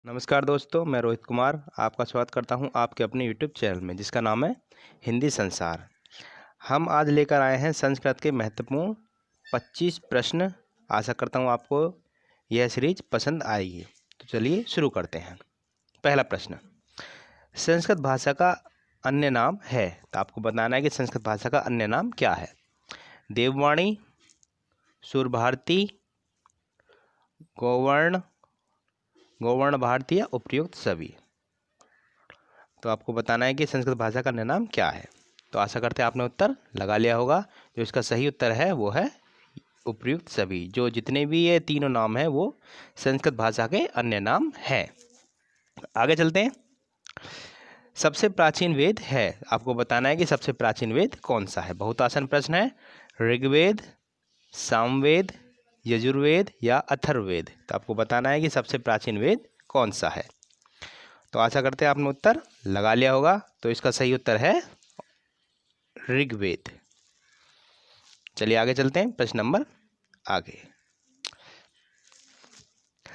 नमस्कार दोस्तों, मैं रोहित कुमार आपका स्वागत करता हूं आपके अपने YouTube चैनल में जिसका नाम है हिंदी संसार। हम आज लेकर आए हैं संस्कृत के महत्वपूर्ण 25 प्रश्न। आशा करता हूं आपको यह सीरीज पसंद आएगी। तो चलिए शुरू करते हैं। पहला प्रश्न, संस्कृत भाषा का अन्य नाम है। तो आपको बताना है कि संस्कृत भाषा का अन्य नाम क्या है। देववाणी, सुरभारती, गौवर्ण भारती या उपयुक्त सभी। तो आपको बताना है कि संस्कृत भाषा का अन्य नाम क्या है। तो आशा करते हैं आपने उत्तर लगा लिया होगा। जो इसका सही उत्तर है वो है उपयुक्त सभी। जो जितने भी ये तीनों नाम हैं वो संस्कृत भाषा के अन्य नाम हैं। आगे चलते हैं। सबसे प्राचीन वेद है। आपको बताना है कि सबसे प्राचीन वेद कौन सा है। बहुत आसान प्रश्न है। ऋग्वेद, सामवेद, यजुर्वेद या अथर्ववेद। तो आपको बताना है कि सबसे प्राचीन वेद कौन सा है। तो आशा करते हैं आपने उत्तर लगा लिया होगा। तो इसका सही उत्तर है ऋग्वेद। चलिए आगे चलते हैं। प्रश्न नंबर आगे।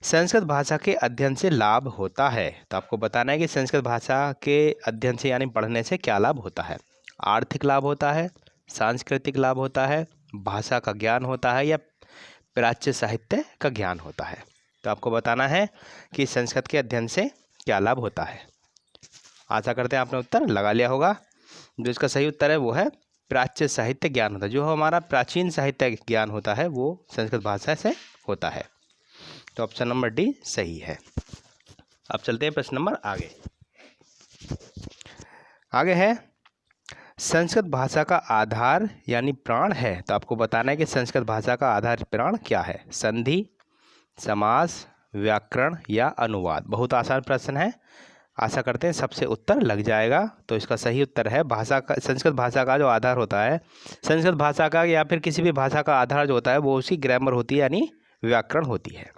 संस्कृत भाषा के अध्ययन से लाभ होता है। तो आपको बताना है कि संस्कृत भाषा के अध्ययन से यानी पढ़ने से क्या लाभ होता है। आर्थिक लाभ होता है, सांस्कृतिक लाभ होता है, भाषा का ज्ञान होता है या प्राच्य साहित्य का ज्ञान होता है। तो आपको बताना है कि संस्कृत के अध्ययन से क्या लाभ होता है। आशा करते हैं आपने उत्तर लगा लिया होगा। जो इसका सही उत्तर है वो है प्राच्य साहित्य ज्ञान होता है। जो हमारा प्राचीन साहित्य ज्ञान होता है वो संस्कृत भाषा से होता है। तो ऑप्शन नंबर डी सही है। अब चलते हैं प्रश्न नंबर आगे। आगे है संस्कृत भाषा का आधार यानी प्राण है। तो आपको बताना है कि संस्कृत भाषा का आधार प्राण क्या है। संधि, समास, व्याकरण या अनुवाद। बहुत आसान प्रश्न है। आशा करते हैं सबसे उत्तर लग जाएगा। तो इसका सही उत्तर है भाषा का, संस्कृत भाषा का जो आधार होता है, संस्कृत भाषा का या फिर किसी भी भाषा का आधार जो होता है वो उसकी ग्रामर होती है यानी व्याकरण होती है।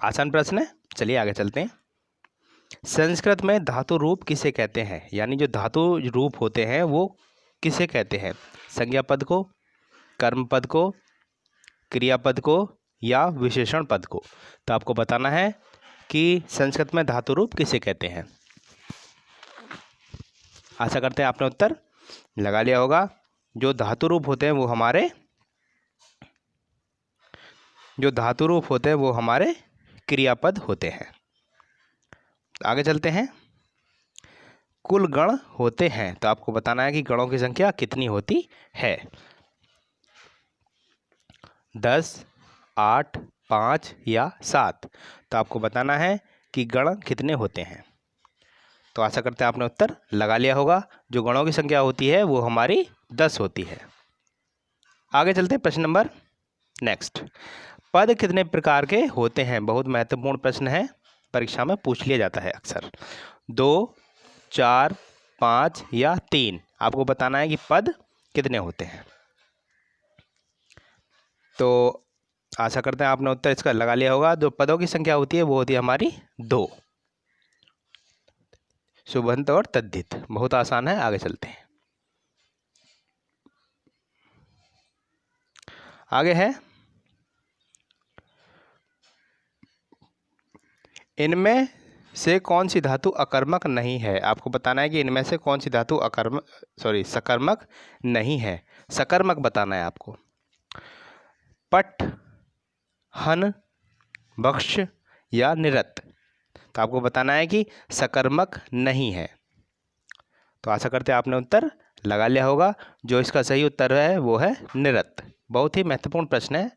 आसान प्रश्न है। चलिए आगे चलते हैं। संस्कृत में धातु रूप किसे कहते हैं। यानी जो धातु रूप होते हैं वो किसे कहते हैं। संज्ञा पद को, कर्म पद को, क्रियापद को या विशेषण पद को। तो आपको बताना है कि संस्कृत में धातु रूप किसे कहते हैं। आशा करते हैं आपने उत्तर लगा लिया होगा। जो धातु रूप होते हैं वो हमारे क्रियापद होते हैं। आगे चलते हैं। कुल गण होते हैं। तो आपको बताना है कि गणों की संख्या कितनी होती है। 10, 8, 5 या 7। तो आपको बताना है कि गण कितने होते हैं। तो आशा करते हैं आपने उत्तर लगा लिया होगा। जो गणों की संख्या होती है वो हमारी 10 होती है। आगे चलते हैं प्रश्न नंबर नेक्स्ट। पद कितने प्रकार के होते हैं। बहुत महत्वपूर्ण प्रश्न है, परीक्षा में पूछ लिया जाता है अक्सर। 2, 4, 5 या 3। आपको बताना है कि पद कितने होते हैं। तो आशा करते हैं आपने उत्तर इसका लगा लिया होगा। जो पदों की संख्या होती है वो होती है हमारी 2, सुबंत और तद्धित। बहुत आसान है। आगे चलते हैं। आगे है इनमें से कौन सी धातु अकर्मक नहीं है। आपको बताना है कि इनमें से कौन सी धातु सकर्मक नहीं है। सकर्मक बताना है आपको। पट, हन, बक्ष या निरत। तो आपको बताना है कि सकर्मक नहीं है। तो आशा करते हैं आपने उत्तर लगा लिया होगा। जो इसका सही उत्तर है वो है निरत। बहुत ही महत्वपूर्ण प्रश्न है।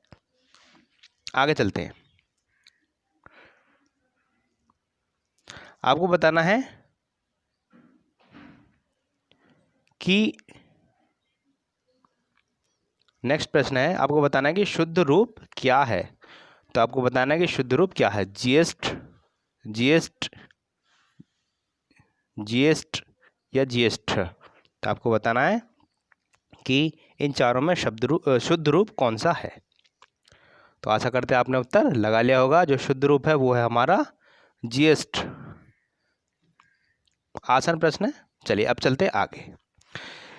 आगे चलते हैं। आपको बताना है कि नेक्स्ट प्रश्न है। आपको बताना है कि शुद्ध रूप क्या है। तो आपको बताना है कि शुद्ध रूप क्या है। जीएस्ट या जीएस्ट। तो आपको बताना है कि इन चारों में शुद्ध रूप कौन सा है। तो आशा करते हैं आपने उत्तर लगा लिया होगा। जो शुद्ध रूप है वो है हमारा जीएस्ट। आसान प्रश्न है। चलिए अब चलते आगे।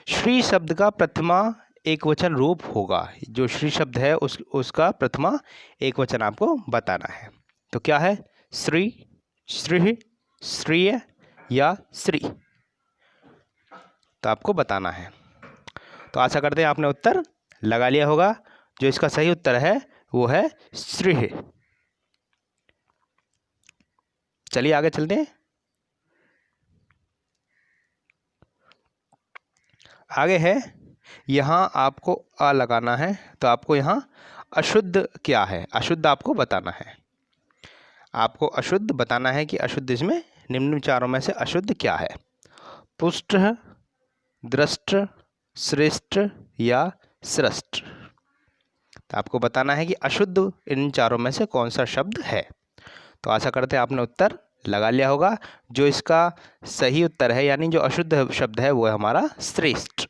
श्री शब्द का प्रथमा एकवचन रूप होगा। जो श्री शब्द है उसका प्रथमा एकवचन आपको बताना है। तो क्या है। श्री, श्री, श्रीय या श्री? तो आपको बताना है। तो आशा करते हैं आपने उत्तर लगा लिया होगा। जो इसका सही उत्तर है वो है श्री। चलिए आगे चलते हैं। आगे है, यहाँ आपको अ लगाना है। तो आपको यहाँ अशुद्ध क्या है, अशुद्ध आपको बताना है। आपको अशुद्ध बताना है कि अशुद्ध इसमें निम्न विचारों में से अशुद्ध क्या है। पुष्ट, दृष्ट, श्रेष्ठ या सृष्ट? तो आपको बताना है कि अशुद्ध इन चारों में से कौन सा शब्द है। तो आशा करते हैं आपने उत्तर लगा लिया होगा। जो इसका सही उत्तर है यानी जो अशुद्ध शब्द है वो है हमारा श्रेष्ठ।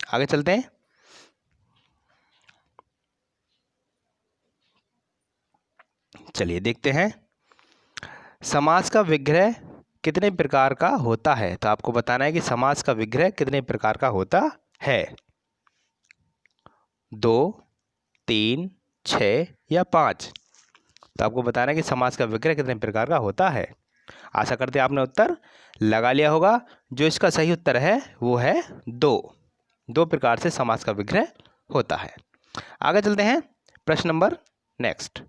आगे चलते हैं। चलिए देखते हैं, समास का विग्रह कितने प्रकार का होता है। तो आपको बताना है कि समास का विग्रह कितने प्रकार का होता है। 2, 3, 6 या 5? तो आपको बताना है कि समास का विग्रह कितने प्रकार का होता है। आशा करते हैं आपने उत्तर लगा लिया होगा। जो इसका सही उत्तर है वो है 2 प्रकार से समास का विग्रह होता है। आगे चलते हैं। प्रश्न नंबर नेक्स्ट,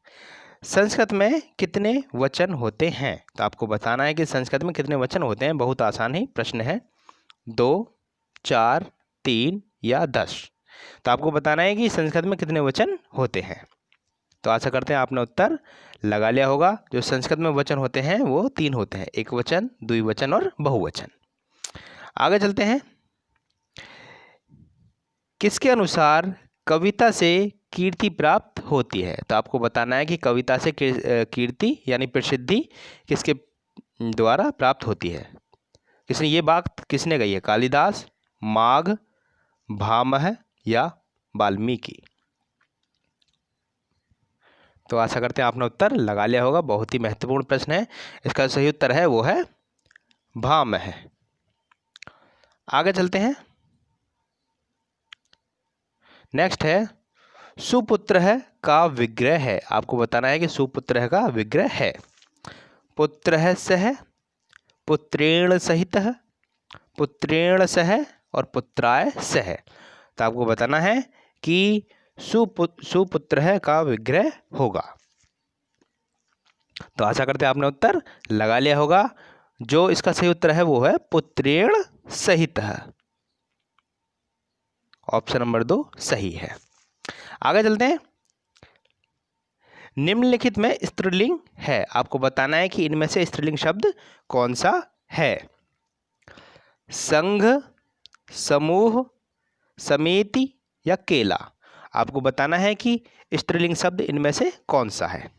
संस्कृत में कितने वचन होते हैं। तो आपको बताना है कि संस्कृत में कितने वचन होते हैं। बहुत आसान ही प्रश्न है। 2, 4, 3 या 10? तो आपको बताना है कि संस्कृत में कितने वचन होते हैं। तो आशा करते हैं आपने उत्तर लगा लिया होगा। जो संस्कृत में वचन होते हैं वो 3 होते हैं, एक वचन, द्विवचन और बहुवचन। आगे चलते हैं। किसके अनुसार कविता से कीर्ति प्राप्त होती है। तो आपको बताना है कि कविता से कीर्ति यानी प्रसिद्धि किसके द्वारा प्राप्त होती है। किसने ये बात किसने कही है, कालिदास, माघ, भामह या वाल्मीकि? तो आशा करते हैं आपने उत्तर लगा लिया होगा। बहुत ही महत्वपूर्ण प्रश्न है। इसका सही उत्तर है वो है भामह। आगे चलते हैं। नेक्स्ट है, सुपुत्र है का विग्रह है। आपको बताना है कि सुपुत्र का विग्रह है। पुत्र सह, पुत्रेण सहित, पुत्रेण सह और पुत्राय सह? तो आपको बताना है कि सुपुत्र का विग्रह होगा। तो आशा करते हैं आपने उत्तर लगा लिया होगा। जो इसका सही उत्तर है वो है पुत्रेण सहित। ऑप्शन नंबर 2 सही है। आगे चलते हैं। निम्नलिखित में स्त्रीलिंग है। आपको बताना है कि इनमें से स्त्रीलिंग शब्द कौन सा है। संघ, समूह, समिति या केला? आपको बताना है कि स्त्रीलिंग शब्द इनमें से कौन सा है।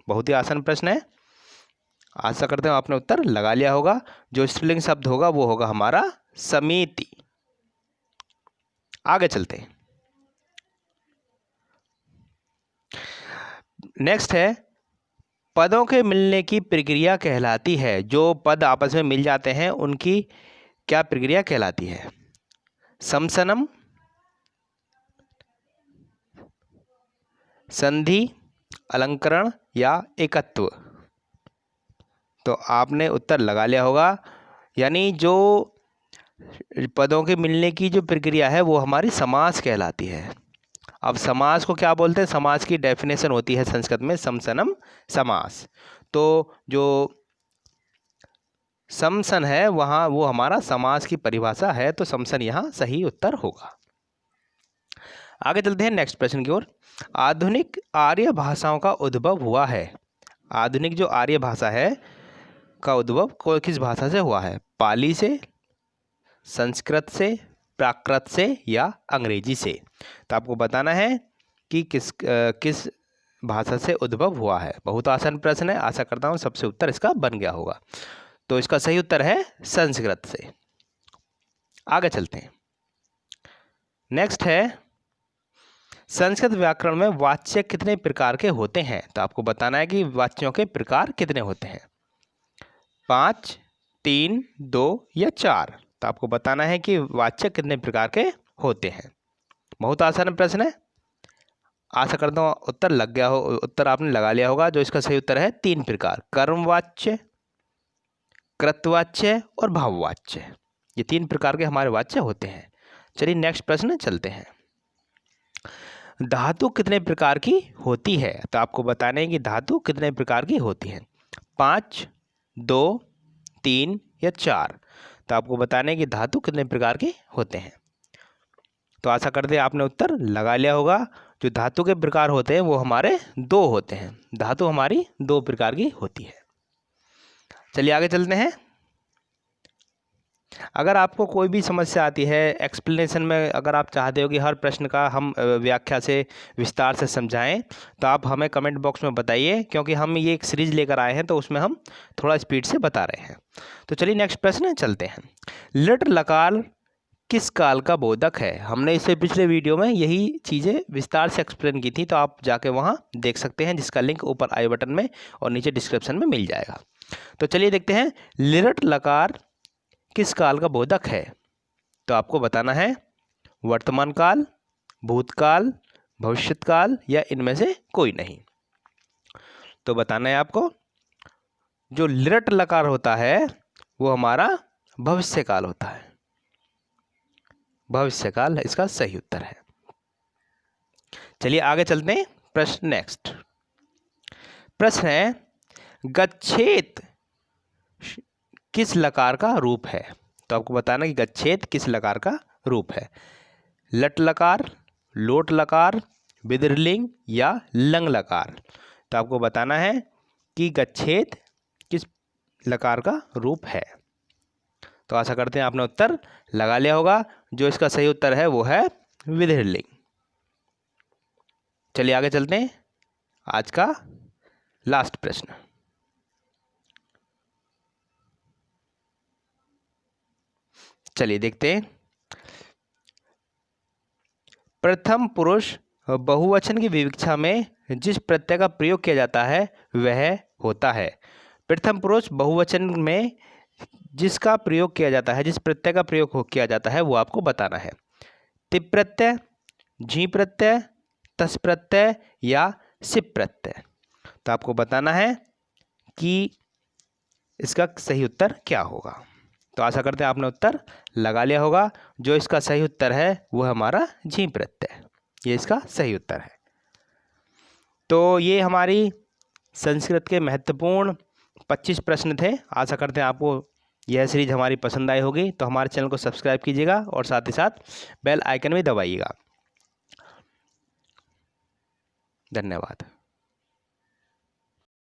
बहुत ही आसान प्रश्न है। आशा करते हैं आपने उत्तर लगा लिया होगा। जो स्त्रीलिंग शब्द होगा वो होगा हमारा समिति। आगे चलते हैं। नेक्स्ट है, पदों के मिलने की प्रक्रिया कहलाती है। जो पद आपस में मिल जाते हैं उनकी क्या प्रक्रिया कहलाती है। समसनम, संधि, अलंकरण या एकत्व? तो आपने उत्तर लगा लिया होगा। यानी जो पदों के मिलने की जो प्रक्रिया है वो हमारी समास कहलाती है। अब समास को क्या बोलते हैं, समास की डेफिनेशन होती है संस्कृत में समसनम समास। तो जो समसन है वहाँ वो हमारा समास की परिभाषा है। तो समसन यहाँ सही उत्तर होगा। आगे चलते हैं नेक्स्ट प्रश्न की ओर। आधुनिक आर्य भाषाओं का उद्भव हुआ है। आधुनिक जो आर्य भाषा है का उद्भव किस भाषा से हुआ है। पाली से, संस्कृत से, प्राकृत से या अंग्रेजी से? तो आपको बताना है कि किस भाषा से उद्भव हुआ है। बहुत आसान प्रश्न है। आशा करता हूँ सबसे उत्तर इसका बन गया होगा। तो इसका सही उत्तर है संस्कृत से। आगे चलते हैं। नेक्स्ट है, संस्कृत व्याकरण में वाच्य कितने प्रकार के होते हैं। तो आपको बताना है कि वाच्यों के प्रकार कितने होते हैं। 5, 3, 2 या 4? तो आपको बताना है कि वाच्य कितने प्रकार के होते हैं। बहुत आसान प्रश्न है। आशा करता हूँ उत्तर लग गया हो, उत्तर आपने लगा लिया होगा। जो इसका सही उत्तर है 3 प्रकार, कर्मवाच्य, कृतवाच्य और भाववाच्य। ये 3 प्रकार के हमारे वाच्य होते हैं। चलिए नेक्स्ट प्रश्न चलते हैं। धातु कितने प्रकार की होती है? तो आपको बताना है कि धातु कितने प्रकार की होती है। 5, 2, 3 या 4। तो आपको बताना है कि धातु कितने प्रकार के होते हैं। तो आशा करते हैं आपने उत्तर लगा लिया होगा। जो धातु के प्रकार होते हैं वो हमारे 2 होते हैं। धातु हमारी 2 प्रकार की होती है। चलिए आगे चलते हैं। अगर आपको कोई भी समस्या आती है एक्सप्लेनेशन में, अगर आप चाहते हो कि हर प्रश्न का हम व्याख्या से विस्तार से समझाएं, तो आप हमें कमेंट बॉक्स में बताइए, क्योंकि हम ये एक सीरीज लेकर आए हैं तो उसमें हम थोड़ा स्पीड से बता रहे हैं। तो चलिए नेक्स्ट प्रश्न चलते हैं। लिट लकार किस काल का बोधक है? हमने इससे पिछले वीडियो में यही चीज़ें विस्तार से एक्सप्लेन की थी, तो आप जाके वहाँ देख सकते हैं, जिसका लिंक ऊपर आई बटन में और नीचे डिस्क्रिप्शन में मिल जाएगा। तो चलिए देखते हैं, लिट लकार किस काल का बोधक है? तो आपको बताना है वर्तमान काल, भूतकाल, भविष्यत काल या इनमें से कोई नहीं। तो बताना है आपको। जो लिट लकार होता है वो हमारा भविष्य काल होता है। भविष्य काल इसका सही उत्तर है। चलिए आगे चलते हैं। प्रश्न नेक्स्ट प्रश्न है, गच्छेत किस लकार का रूप है? तो आपको बताना कि गच्छेत किस लकार का रूप है। लट लकार, लोट लकार, विदर्लिंग या लंग लकार। तो आपको बताना है कि गच्छेत किस लकार का रूप है। तो आशा करते हैं आपने उत्तर लगा लिया होगा। जो इसका सही उत्तर है वो है विदर्लिंग। चलिए आगे चलते हैं। आज का लास्ट प्रश्न। चलिए देखते हैं। प्रथम पुरुष बहुवचन की विवक्षा में जिस प्रत्यय का प्रयोग किया जाता है वह होता है। प्रथम पुरुष बहुवचन में जिसका प्रयोग किया जाता है, जिस प्रत्यय का प्रयोग किया जाता है वो आपको बताना है। तिप प्रत्यय, जी प्रत्यय, तस् प्रत्यय या सिप प्रत्यय। तो आपको बताना है कि इसका सही उत्तर क्या होगा। तो आशा करते हैं आपने उत्तर लगा लिया होगा। जो इसका सही उत्तर है वो हमारा जी प्रत्यय, ये इसका सही उत्तर है। तो ये हमारी संस्कृत के महत्वपूर्ण 25 प्रश्न थे। आशा करते हैं आपको यह सीरीज हमारी पसंद आई होगी। तो हमारे चैनल को सब्सक्राइब कीजिएगा और साथ ही साथ बेल आइकन भी दबाइएगा। धन्यवाद।